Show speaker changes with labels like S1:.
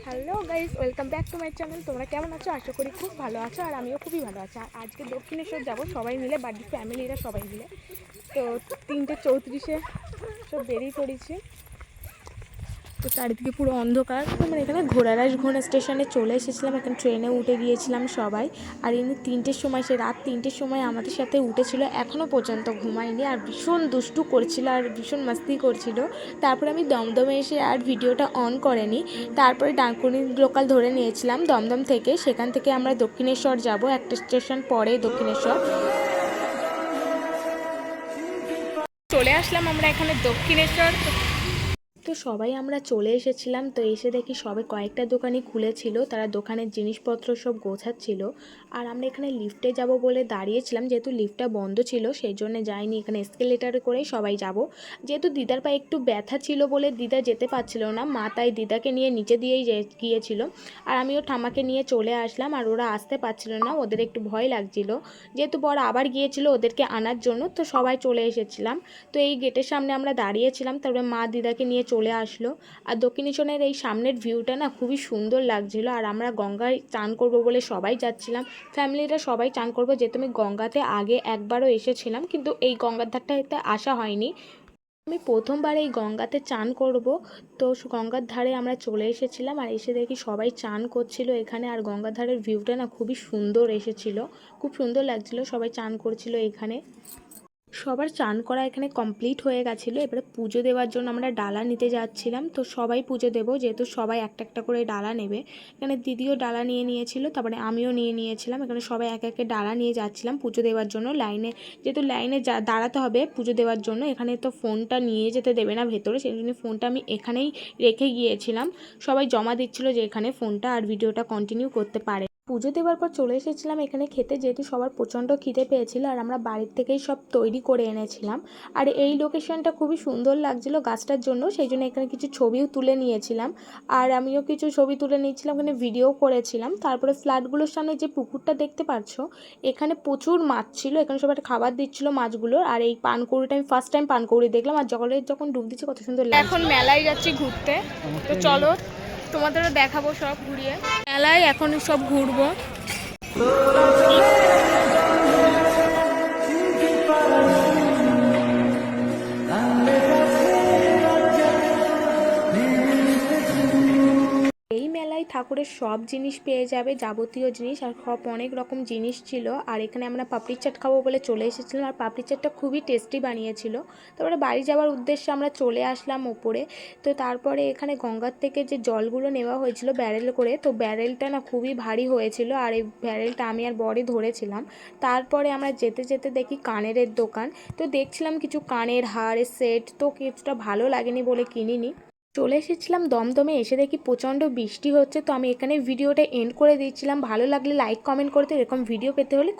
S1: Hello guys, welcome back to my channel. তোমরা কেমন আছো? আশা করি খুব ভালো আছো, আর আমিও খুবই ভালো আছি। আর আজকে দক্ষিণেশ্বর যাবো সবাই মিলে, বাড়ির ফ্যামিলিরা সবাই মিলে। তো 3:34 সব বেরিয়ে পড়েছি। তো চারিদিকে পুরো অন্ধকার। তো মানে এখানে ঘোড়া স্টেশনে চলে এসেছিলাম, এখানে ট্রেনে উঠে গিয়েছিলাম সবাই। আর ইনি 3টের সময়, সে রাত 3টের সময় আমাদের সাথে উঠেছিল, এখনও পর্যন্ত ঘুমায়নি, আর ভীষণ দুষ্টু করছিল আর ভীষণ মাস্তি করছিল। তারপরে আমি দমদমে এসে আর ভিডিওটা অন করেনি। তারপরে ডানকুনি লোকাল ধরে নিয়েছিলাম দমদম থেকে, সেখান থেকে আমরা দক্ষিণেশ্বর যাব, একটা স্টেশন পরে দক্ষিণেশ্বর। চলে আসলাম আমরা এখানে দক্ষিণেশ্বর। তো সবাই আমরা চলে এসেছিলাম। তো এসে দেখি সবে কয়েকটা দোকানই খুলেছিল, তারা দোকানের জিনিসপত্র সব গোছাচ্ছিল। আর আমরা এখানে লিফটে যাব বলে দাঁড়িয়েছিলাম, যেহেতু লিফটটা বন্ধ ছিল সেই জন্য যাইনি, এখানে এসকেলেটারে করেই সবাই যাব। যেহেতু দিদার পায়ে একটু ব্যথা ছিল বলে দিদা যেতে পারছিল না, মা তাই দিদাকে নিয়ে নিচে দিয়েই গিয়েছিল। আর আমিও ঠামাকে নিয়ে চলে আসলাম, আর ওরা আসতে পারছিল না, ওদের একটু ভয় লাগছিল, যেহেতু বড় আবার গিয়েছিল ওদেরকে আনার জন্য। তো সবাই চলে এসেছিলাম। তো এই গেটের সামনে আমরা দাঁড়িয়েছিলাম, তারপরে মা দিদাকে নিয়ে চলে আসলো। আর দক্ষিণেশ্বরের এই সামনের ভিউটা না খুবই সুন্দর লাগছিল। আর আমরা গঙ্গায় চান করব বলে সবাই যাচ্ছিলাম, ফ্যামিলিরা সবাই চান করবো, যেহেতু আমি গঙ্গাতে আগে একবারও এসেছিলাম, কিন্তু এই গঙ্গার ধারটাতে আসা হয়নি। আমি প্রথমবার এই গঙ্গাতে চান করব। তো গঙ্গার ধারে আমরা চলে এসেছিলাম, আর এসে দেখি সবাই চান করছিল এখানে। আর গঙ্গার ধারের ভিউটা না খুবই সুন্দর এসেছিল, খুব সুন্দর লাগছিল, সবাই চান করছিল এখানে। সবার চান করা এখানে কমপ্লিট হয়ে গেছিলো। এবারে পুজো দেওয়ার জন্য আমরা ডালা নিতে যাচ্ছিলাম। তো সবাই পুজো দেবো, যেহেতু সবাই একটা একটা করে ডালা নেবে। এখানে দিদিও ডালা নিয়ে নিয়েছিল, তারপরে আমিও নিয়ে নিয়েছিলাম। এখানে সবাই এক একে ডালা নিয়ে যাচ্ছিলাম পুজো দেওয়ার জন্য লাইনে, যেহেতু লাইনে দাঁড়াতে হবে পুজো দেওয়ার জন্য। এখানে তো ফোনটা নিয়ে যেতে দেবে না ভেতরে, সেই জন্য ফোনটা আমি এখানেই রেখে গিয়েছিলাম। সবাই জমা দিচ্ছিলো যে এখানে ফোনটা আর ভিডিওটা কন্টিনিউ করতে পারে। পুজো দেওয়ার পর চলে এসেছিলাম এখানে খেতে, যেহেতু সবার প্রচণ্ড খিদে পেয়েছিল, আর আমরা বাড়ির থেকেই সব তৈরি করে এনেছিলাম। আর এই লোকেশনটা খুবই সুন্দর লাগছিল গাছটার জন্য, সেই জন্য এখানে কিছু ছবিও তুলে নিয়েছিলাম। আর আমিও কিছু ছবি তুলে নিয়েছিলাম, এখানে ভিডিও করেছিলাম। তারপরে ফ্ল্যাটগুলোর সামনে যে পুকুরটা দেখতে পাচ্ছ, এখানে প্রচুর মাছ ছিল, এখানে সবাই খাবার দিচ্ছিল মাছগুলোর। আর এই পানকৌড়িটা আমি ফার্স্ট টাইম পানকৌড়ি দেখলাম, আর জলের যখন ডুব দিচ্ছে কত সুন্দর লাগে। এখন মেলায় যাচ্ছি ঘুরতে, তো চলো তোমাদেরও দেখাবো সব ঘুরিয়ে। মেলায় এখন সব ঘুরবো। এই মেলায় ঠাকুরের সব জিনিস পেয়ে যাবে, যাবতীয় জিনিস, আর সব অনেক রকম জিনিস ছিল। আর এখানে আমরা পাপড়ি চাট খাবো বলে চলে এসেছিলাম, আর পাপড়ি চাটটা খুবই টেস্টি বানিয়েছিল। তারপরে বাড়ি যাওয়ার উদ্দেশ্যে আমরা চলে আসলাম ওপরে। তো তারপরে এখানে গঙ্গার থেকে যে জলগুলো নেওয়া হয়েছিল ব্যারেল করে, তো ব্যারেলটা না খুবই ভারী হয়েছিল, আর এই ব্যারেলটা আমি আর বড়ি ধরেছিলাম। তারপরে আমরা যেতে যেতে দেখি কানের দোকান, তো দেখছিলাম কিছু কানের হারের সেট, তো কিছুটা ভালো লাগেনি বলে কিনিনি। চলে এসেছিলাম দমদমে, এসে দেখি প্রচণ্ড বৃষ্টি হচ্ছে। তো আমি এখানে ভিডিওটা এন্ড করে দিচ্ছিলাম। ভালো লাগলে লাইক কমেন্ট করতে, এরকম ভিডিও পেতে হলে।